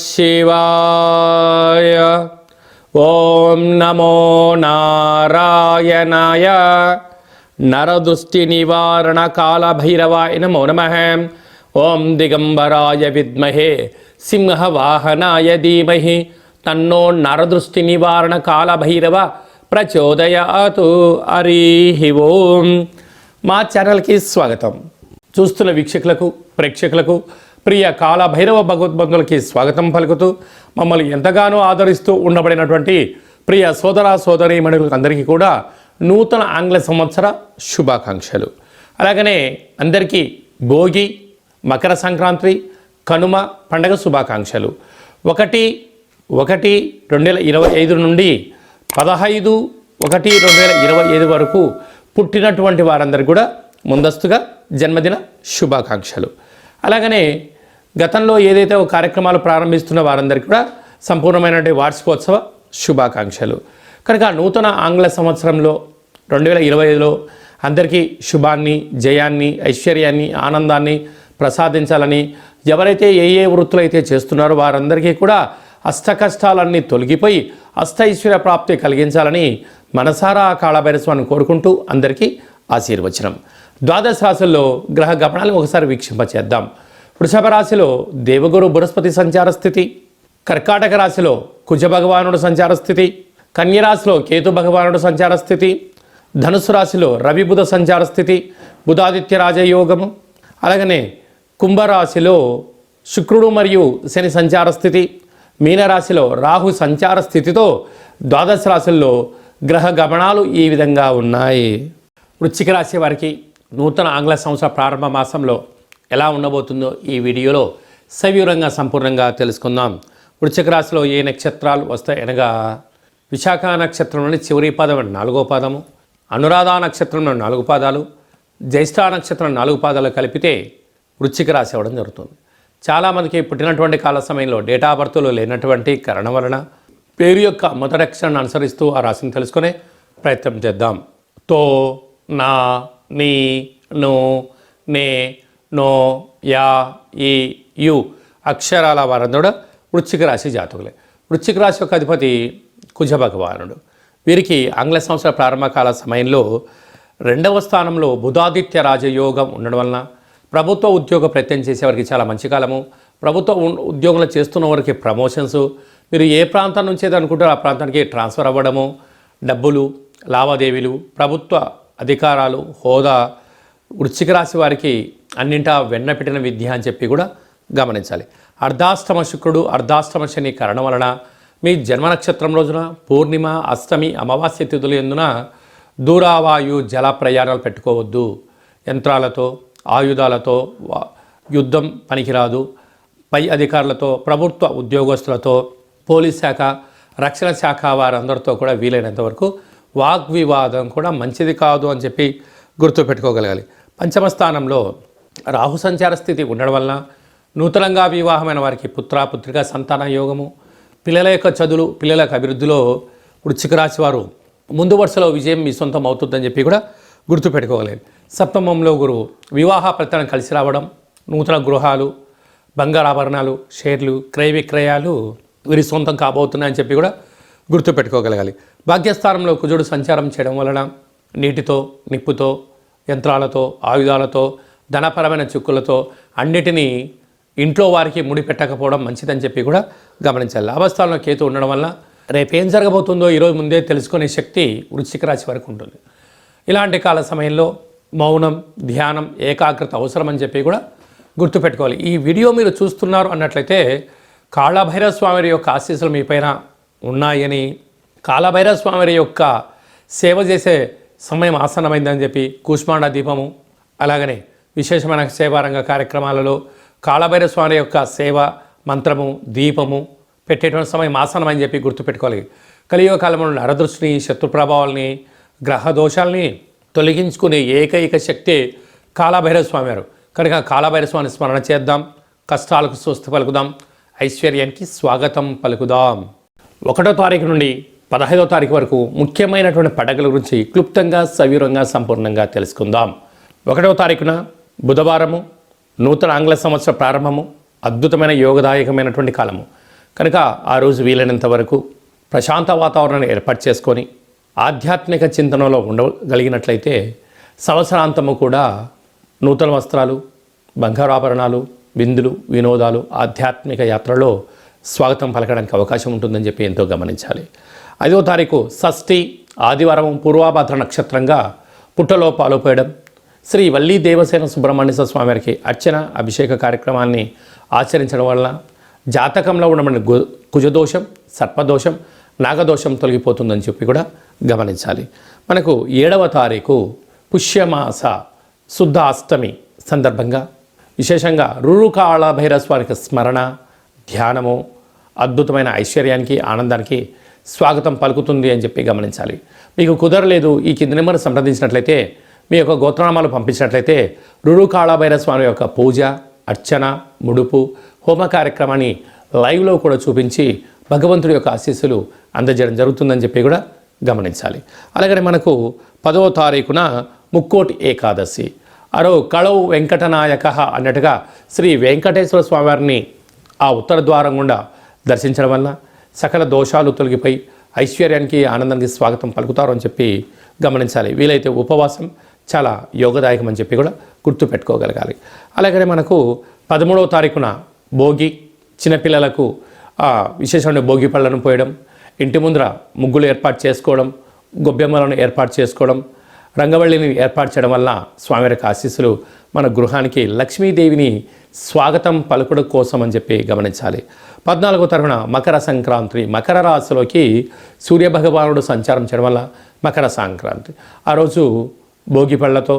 శివాయ. ఓం నమో నారాయణాయ. నరదృష్టి నివారణ కాళభైరవాయ నమో నమః. ఓం దిగంబరాయ విద్మహే సింహవాహనాయ ధీమహి తన్నో నరదృష్టి నివారణ కాళభైరవ ప్రచోదయాతు. హరి ఓం. మా ఛానల్కి స్వాగతం. చూస్తున్న వీక్షకులకు ప్రేక్షకులకు ప్రియ కాళభైరవ భగవద్బంధులకి స్వాగతం పలుకుతూ మమ్మల్ని ఎంతగానో ఆదరిస్తూ ఉండబడినటువంటి ప్రియ సోదర సోదరీమణులకు అందరికీ కూడా నూతన ఆంగ్ల సంవత్సర శుభాకాంక్షలు. అలాగనే అందరికీ భోగి, మకర సంక్రాంతి, కనుమ పండగ శుభాకాంక్షలు. 1/1/2025 నుండి 15/1/2025 వరకు పుట్టినటువంటి వారందరికీ కూడా ముందస్తుగా జన్మదిన శుభాకాంక్షలు. అలాగనే గతంలో ఏదైతే ఒక కార్యక్రమాలు ప్రారంభిస్తున్న వారందరికీ కూడా సంపూర్ణమైనటువంటి వార్షికోత్సవ శుభాకాంక్షలు. కనుక నూతన ఆంగ్ల సంవత్సరంలో 2025లో అందరికీ శుభాన్ని, జయాన్ని, ఐశ్వర్యాన్ని, ఆనందాన్ని ప్రసాదించాలని, ఎవరైతే ఏ వృత్తులు అయితే చేస్తున్నారో వారందరికీ కూడా అష్ట కష్టాలన్నీ తొలగిపోయి అష్టైశ్వర్య ప్రాప్తి కలిగించాలని మనసారా కాళభైరస్వామిని కోరుకుంటూ అందరికీ ఆశీర్వచనం. ద్వాదశ రాశుల్లో గ్రహ గమనాలను ఒకసారి వీక్షింపచేద్దాం. వృషభ రాశిలో దేవగురు బృహస్పతి సంచార స్థితి, కర్కాటక రాశిలో కుజ భగవానుడు సంచార స్థితి, కన్యరాశిలో కేతు భగవానుడు సంచార స్థితి, ధనుసు రాశిలో రవి బుధ సంచార స్థితి, బుధాదిత్య రాజయోగము. అలాగనే కుంభరాశిలో శుక్రుడు మరియు శని సంచార స్థితి, మీనరాశిలో రాహు సంచార స్థితితో ద్వాదశ రాశుల్లో గ్రహ గమనాలు ఈ విధంగా ఉన్నాయి. వృశ్చిక రాశి వారికి నూతన ఆంగ్ల సంవత్సర ప్రారంభ మాసంలో ఎలా ఉండబోతుందో ఈ వీడియోలో సవివరంగా సంపూర్ణంగా తెలుసుకుందాం. వృశ్చిక రాశిలో ఏ నక్షత్రాలు వస్తాయి అనగా విశాఖ నక్షత్రంలోని చివరి పాదం 4వ పాదము, అనురాధ నక్షత్రంలో 4 పాదాలు, జ్యేష్ఠ నక్షత్రం 4 పాదాలు కలిపితే వృశ్చిక రాశి అవ్వడం జరుగుతుంది. చాలామందికి పుట్టినటువంటి కాల సమయంలో డేటా ఆఫ్ బర్త్లో లేనటువంటి కారణం వలన పేరు యొక్క మొదటి అక్షరాన్ని అనుసరిస్తూ ఆ రాశిని తెలుసుకునే ప్రయత్నం చేద్దాం. తో, నా, నీ, ను, నే, నో, యా, ఈ, యు అక్షరాల వారందరూ వృశ్చిక రాశి జాతకులే. వృశ్చిక రాశి యొక్క అధిపతి కుజ భగవానుడు. వీరికి ఆంగ్ల సంవత్సర ప్రారంభకాల సమయంలో 2వ స్థానంలో బుధాదిత్య రాజయోగం ఉండడం వలన ప్రభుత్వ ఉద్యోగ ప్రయత్నం చేసేవారికి చాలా మంచి కాలము. ప్రభుత్వ ఉద్యోగంలో చేస్తున్న వారికి ప్రమోషన్స్, మీరు ఏ ప్రాంతం నుంచి ఏదో అనుకుంటారో ఆ ప్రాంతానికి ట్రాన్స్ఫర్ అవ్వడము, డబ్బులు, లావాదేవీలు, ప్రభుత్వ అధికారాలు, హోదా వృశ్చిక రాశి వారికి అన్నింటా వెన్న పెట్టిన విద్య అని చెప్పి కూడా గమనించాలి. అర్ధాష్టమ శుక్రుడు, అర్ధాష్టమ శని కారణం వలన మీ జన్మ నక్షత్రం రోజున పూర్ణిమ, అష్టమి, అమావాస్య తిథులు ఎందున దూరావాయు జల ప్రయాణాలు పెట్టుకోవద్దు. యంత్రాలతో, ఆయుధాలతో యుద్ధం పనికిరాదు. పై అధికారులతో, ప్రభుత్వ ఉద్యోగస్తులతో, పోలీస్ శాఖ, రక్షణ శాఖ వారందరితో కూడా వీలైనంత వరకు వాగ్వివాదం కూడా మంచిది కాదు అని చెప్పి గుర్తుపెట్టుకోగలగాలి. పంచమ స్థానంలో రాహు సంచార స్థితి ఉండడం వలన నూతనంగా వివాహమైన వారికి పుత్రిక సంతాన యోగము, పిల్లల యొక్క చదువులు, పిల్లల యొక్క అభివృద్ధిలో వృశ్చిక రాశి వారు ముందు వరుసలో విజయం మీ సొంతం అవుతుందని చెప్పి కూడా గుర్తుపెట్టుకోగలగాలి. సప్తమంలో గురువు వివాహ ప్రయత్నం కలిసి రావడం, నూతన గృహాలు, బంగారాభరణాలు, షేర్లు, క్రయ విక్రయాలు వీరి సొంతం కాబోతున్నాయని చెప్పి కూడా గుర్తుపెట్టుకోగలగాలి. భాగ్యస్థానంలో కుజుడు సంచారం చేయడం వలన నీటితో, నిప్పుతో, యంత్రాలతో, ఆయుధాలతో, ధనపరమైన చిక్కులతో అన్నిటినీ ఇంట్లో వారికి ముడిపెట్టకపోవడం మంచిదని చెప్పి కూడా గమనించాలి. లాభస్థానంలో కేతు ఉండడం వల్ల రేపేం జరగబోతుందో ఈరోజు ముందే తెలుసుకునే శక్తి వృశ్చిక రాశి వరకు ఉంటుంది. ఇలాంటి కాల సమయంలో మౌనం, ధ్యానం, ఏకాగ్రత అవసరమని చెప్పి కూడా గుర్తుపెట్టుకోవాలి. ఈ వీడియో మీరు చూస్తున్నారు అన్నట్లయితే కాళభైరవ స్వామి యొక్క ఆశీస్సులు మీ పైన ఉన్నాయని, కాళభైరవ స్వామి యొక్క సేవ చేసే సమయం ఆసన్నమైందని చెప్పి కూష్మాండ దీపము, అలాగనే విశేషమైన సేవారంగ కార్యక్రమాలలో కాళభైరవ స్వామి యొక్క సేవ, మంత్రము, దీపము పెట్టేటువంటి సమయం ఆసన్నమని చెప్పి గుర్తుపెట్టుకోవాలి. కలియుగ కాలంలో నరదృష్టిని, శత్రు ప్రభావాలని, గ్రహ దోషాలని తొలగించుకునే ఏకైక శక్తి కాళభైరవ స్వామి వారు. కనుక కాళభైరవ స్వామిని స్మరణ చేద్దాం, కష్టాలకు స్వస్తి పలుకుదాం, ఐశ్వర్యానికి స్వాగతం పలుకుదాం. 1వ తారీఖు నుండి 15వ తారీఖు వరకు ముఖ్యమైనటువంటి పండుగల గురించి క్లుప్తంగా, సవివరంగా, సంపూర్ణంగా తెలుసుకుందాం. 1వ తారీఖున బుధవారము, నూతన ఆంగ్ల సంవత్సర ప్రారంభము, అద్భుతమైన యోగదాయకమైనటువంటి కాలము. కనుక ఆ రోజు వీలైనంత వరకు ప్రశాంత వాతావరణాన్ని ఏర్పాటు చేసుకొని ఆధ్యాత్మిక చింతనలో ఉండగలిగినట్లయితే సంవత్సరాంతము కూడా నూతన వస్త్రాలు, బంగారు ఆభరణాలు, విందులు, వినోదాలు, ఆధ్యాత్మిక యాత్రలో స్వాగతం పలకడానికి అవకాశం ఉంటుందని చెప్పి ఎంతో గమనించాలి. 5వ తారీఖు షష్ఠి ఆదివారం పూర్వాభాద్ర నక్షత్రంగా పుట్టలో పాలుపోయడం, శ్రీ వల్లీ దేవసేన సుబ్రహ్మణ్య స్వామి వారికి అర్చన అభిషేక కార్యక్రమాన్ని ఆచరించడం వలన జాతకంలో ఉన్న కుజదోషం, సర్పదోషం, నాగదోషం తొలగిపోతుందని చెప్పి కూడా గమనించాలి. మనకు 7వ తారీఖు పుష్యమాస శుద్ధ అష్టమి సందర్భంగా విశేషంగా రురుకాళ భైరస్వామికి స్మరణ, ధ్యానము అద్భుతమైన ఐశ్వర్యానికి, ఆనందానికి స్వాగతం పలుకుతుంది అని చెప్పి గమనించాలి. మీకు కుదరలేదు, ఈ కింది నెంబర్ సంప్రదించినట్లయితే, మీ యొక్క గోత్రనామాలు పంపించినట్లయితే రురుకాళ భైరస్వామి యొక్క పూజ, అర్చన, ముడుపు, హోమ కార్యక్రమాన్ని లైవ్లో కూడా చూపించి భగవంతుడి యొక్క ఆశీస్సులు అందజేయడం జరుగుతుందని చెప్పి కూడా గమనించాలి. అలాగనే మనకు 10వ తారీఖున ముక్కోటి ఏకాదశి, అరో కళవు వెంకటనాయక అన్నట్టుగా శ్రీ వెంకటేశ్వర స్వామివారిని ఆ ఉత్తర ద్వారం గుండా దర్శించడం వల్ల సకల దోషాలు తొలగిపోయి ఐశ్వర్యానికి, ఆనందానికి స్వాగతం పలుకుతారు అని చెప్పి గమనించాలి. వీలైతే ఉపవాసం చాలా యోగదాయకం అని చెప్పి కూడా గుర్తుపెట్టుకోగలగాలి. అలాగనే మనకు 13వ తారీఖున భోగి, చిన్నపిల్లలకు విశేషమైన భోగి పళ్ళను పోయడం, ఇంటి ముందర ముగ్గులు ఏర్పాటు చేసుకోవడం, గొబ్బెమ్మలను ఏర్పాటు చేసుకోవడం, రంగవల్లిని ఏర్పాటు చేయడం వల్ల స్వామివారికి ఆశీస్సులు మన గృహానికి లక్ష్మీదేవిని స్వాగతం పలుకుడు కోసం అని చెప్పి గమనించాలి. 14వ తారీఖున మకర సంక్రాంతి, మకర రాశిలోకి సూర్యభగవానుడు సంచారం చేయడం వల్ల మకర సంక్రాంతి. ఆ రోజు భోగి పళ్ళతో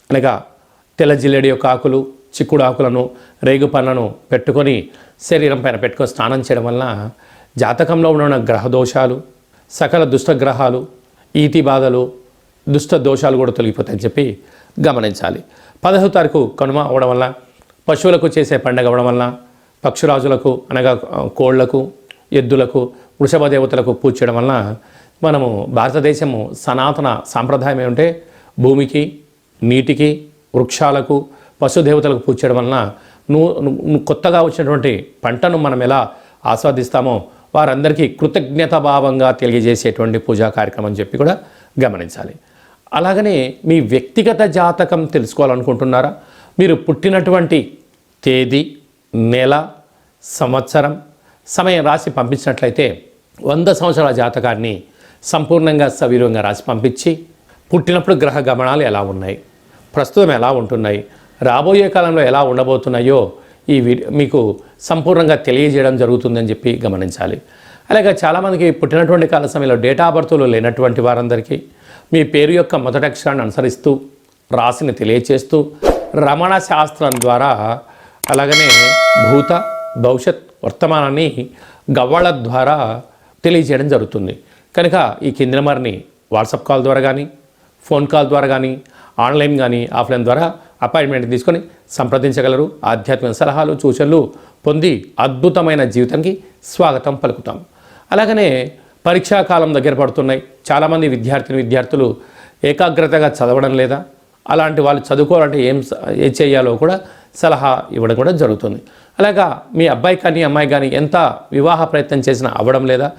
అనగా తెల్ల జిల్లేడి యొక్క ఆకులు, చిక్కుడు ఆకులను, రేగు పండ్లను పెట్టుకొని శరీరం పైన పెట్టుకొని స్నానం చేయడం వలన జాతకంలో ఉన్న గ్రహ దోషాలు, సకల దుష్టగ్రహాలు, ఈతి బాధలు, దుష్ట దోషాలు కూడా తొలగిపోతాయని చెప్పి గమనించాలి. 15వ తారీఖు కనుమ అవడం వల్ల, పశువులకు చేసే పండగ అవడం వల్ల, పక్షురాజులకు అనగా కోళ్లకు, ఎద్దులకు, వృషభ దేవతలకు పూజ చేయడం వలన మనము భారతదేశము సనాతన సాంప్రదాయం ఏమంటే భూమికి, నీటికి, వృక్షాలకు, పశుదేవతలకు పూజ చేయడం వలన కొత్తగా వచ్చినటువంటి పంటను మనం ఎలా ఆస్వాదిస్తామో వారందరికీ కృతజ్ఞతాభావంగా తెలియజేసేటువంటి పూజా కార్యక్రమం అని చెప్పి కూడా గమనించాలి. అలాగనే మీ వ్యక్తిగత జాతకం తెలుసుకోవాలనుకుంటున్నారా? మీరు పుట్టినటువంటి తేదీ, నెల, సంవత్సరం, సమయం రాసి పంపించినట్లయితే 100 సంవత్సరాల జాతకాన్ని సంపూర్ణంగా సవివరంగా రాసి పంపించి, పుట్టినప్పుడు గ్రహ గమనాలు ఎలా ఉన్నాయి, ప్రస్తుతం ఎలా ఉంటున్నాయి, రాబోయే కాలంలో ఎలా ఉండబోతున్నాయో ఈ మీకు సంపూర్ణంగా తెలియజేయడం జరుగుతుందని చెప్పి గమనించాలి. అలాగే చాలామందికి పుట్టినటువంటి కాల సమయంలో డేటా ఆఫ్ బర్త్లో లేనటువంటి వారందరికీ మీ పేరు యొక్క మొదటి అక్షరాన్ని అనుసరిస్తూ రాశిని తెలియచేస్తూ రమణ శాస్త్రం ద్వారా అలాగనే భూత, భవిష్యత్, వర్తమానాన్ని గవ్వళ ద్వారా తెలియజేయడం జరుగుతుంది. కనుక ఈ కింది నెంబర్ని వాట్సాప్ కాల్ ద్వారా కానీ, ఫోన్ కాల్ ద్వారా కానీ, ఆన్లైన్ కానీ, ఆఫ్లైన్ ద్వారా అపాయింట్మెంట్ తీసుకొని సంప్రదించగలరు. ఆధ్యాత్మిక సలహాలు, సూచనలు పొంది అద్భుతమైన జీవితానికి స్వాగతం పలుకుతాం. అలాగనే పరీక్షాకాలం దగ్గర పడుతున్నాయి. చాలామంది విద్యార్థులు ఏకాగ్రతగా చదవడం లేదా, అలాంటి వాళ్ళు చదువుకోవాలంటే ఏం చేయాలో కూడా సలహా ఇవ్వడం కూడా జరుగుతుంది. అలాగా మీ అబ్బాయి కానీ అమ్మాయి కానీ ఎంత వివాహ ప్రయత్నం చేసినా అవ్వడం లేదా,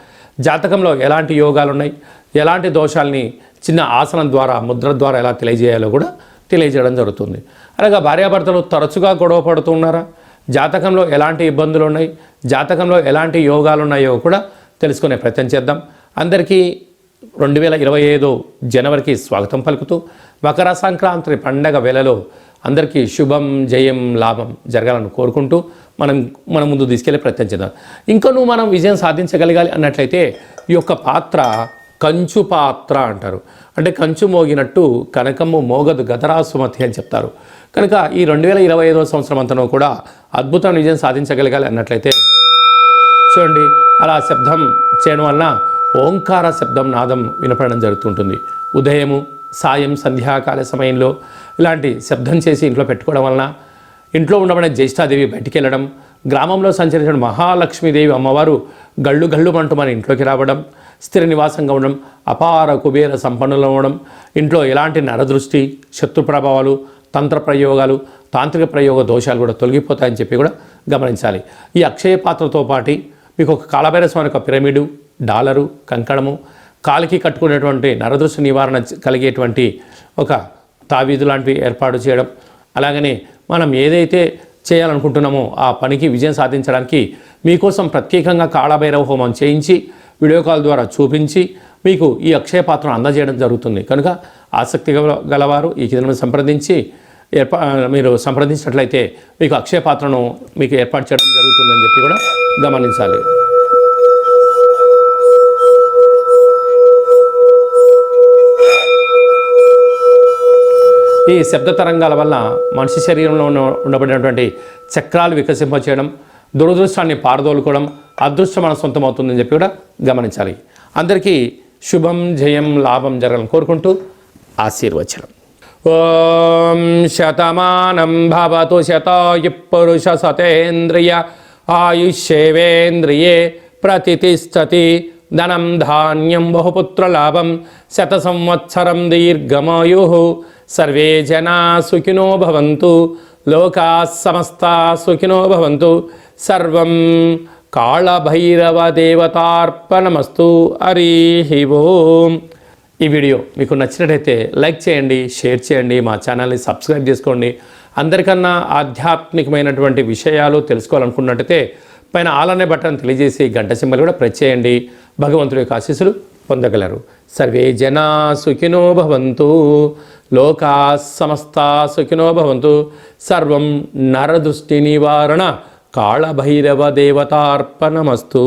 జాతకంలో ఎలాంటి యోగాలు ఉన్నాయి, ఎలాంటి దోషాలని చిన్న ఆసనం ద్వారా, ముద్ర ద్వారా ఎలా తెలియజేయాలో కూడా తెలియజేయడం జరుగుతుంది. అలాగా భార్యాభర్తలు తరచుగా గొడవ పడుతూ ఉన్నారా, జాతకంలో ఎలాంటి ఇబ్బందులు ఉన్నాయి, జాతకంలో ఎలాంటి యోగాలు ఉన్నాయో కూడా తెలుసుకునే ప్రయత్నం చేద్దాం. అందరికీ 2025 జనవరికి స్వాగతం పలుకుతూ మకర సంక్రాంతి పండగ వేళలో అందరికీ శుభం, జయం, లాభం జరగాలని కోరుకుంటూ మనం ముందు తీసుకెళ్లే ప్రయత్నం చేద్దాం. ఇంకనూ మనం విజయం సాధించగలగాలి అన్నట్లయితే ఈ యొక్క పాత్ర కంచు పాత్ర అంటారు. అంటే కంచు మోగినట్టు కనకము మోగదు గదరా సుమతి అని చెప్తారు. కనుక ఈ 2025 సంవత్సరం అంతనూ కూడా అద్భుతమైన విజయం సాధించగలగాలి అన్నట్లయితే చూడండి, అలా శబ్దం చేయడం వలన ఓంకార శబ్దం, నాదం వినపడడం జరుగుతుంటుంది. ఉదయము, సాయం, సంధ్యాకాల సమయంలో ఇలాంటి శబ్దం చేసి ఇంట్లో పెట్టుకోవడం వలన ఇంట్లో ఉండబడే జ్యేష్ఠాదేవి బయటికి వెళ్ళడం, గ్రామంలో సంచరించిన మహాలక్ష్మీదేవి అమ్మవారు గళ్ళు గళ్ళు అంటూ మన ఇంట్లోకి రావడం, స్థిర నివాసంగా ఉండడం, అపార కుబేర సంపన్నులు అవ్వడం, ఇంట్లో ఎలాంటి నరదృష్టి, శత్రు ప్రభావాలు, తంత్ర ప్రయోగాలు, తాంత్రిక ప్రయోగ దోషాలు కూడా తొలగిపోతాయని చెప్పి కూడా గమనించాలి. ఈ అక్షయ పాత్రతో పాటు మీకు ఒక కాళభైరవ స్వామి ఒక పిరమిడు, డాలరు, కంకణము, కాలికి కట్టుకునేటువంటి నరదృష్టి నివారణ కలిగేటువంటి ఒక తావీదు లాంటివి ఏర్పాటు చేయడం, అలాగనే మనం ఏదైతే చేయాలనుకుంటున్నామో ఆ పనికి విజయం సాధించడానికి మీకోసం ప్రత్యేకంగా కాళభైరవ హోమం చేయించి వీడియో కాల్ ద్వారా చూపించి మీకు ఈ అక్షయ పాత్రను అందజేయడం జరుగుతుంది. కనుక ఆసక్తి గలవారు ఈ కింద సంప్రదించి మీరు సంప్రదించినట్లయితే మీకు అక్షయ పాత్రను మీకు ఏర్పాటు చేయడం జరుగుతుందని చెప్పి కూడా గమనించాలి. ఈ శబ్ద తరంగాల వల్ల మనిషి శరీరంలో ఉండబడినటువంటి చక్రాలు వికసింపచేయడం, దురదృష్టాన్ని పారదోలుకోవడం, అదృష్టం మన సొంతం అవుతుందని చెప్పి కూడా గమనించాలి. అందరికీ శుభం, జయం, లాభం జరగాలని కోరుకుంటూ ఆశీర్వచనం. ఓం శతమానం భవతు శతాయు పురుష సతేంద్రియ ఆయుష్యేవేంద్రియే ప్రతిష్టతి ధనం ధాన్యం బహుపుత్రలాభం శత సంవత్సరం దీర్ఘమాయు సర్వే జనా సుఖినో భవంతు లోకా సమస్తా సుఖినో భవంతు సర్వం కాళభైరవ దేవతార్పణమస్తు. హరి ఓం. ఈ వీడియో మీకు నచ్చినట్టయితే లైక్ చేయండి, షేర్ చేయండి, మా ఛానల్ని సబ్స్క్రైబ్ చేసుకోండి. అందరికన్నా ఆధ్యాత్మికమైనటువంటి విషయాలు తెలుసుకోవాలనుకున్నట్టయితే పైన ఆల్ అనే బటన్ తెలియజేసి గంట సింబల్ కూడా ప్రెస్ చేయండి. భగవంతుడి యొక్క ఆశీస్సులు పొందగలరు. సర్వే జనా సుఖినో భవంతు లోకా సమస్తా సుఖినో భవంతు సర్వం నరదృష్టి నివారణ కాళభైరవ దేవతార్పణమస్తు.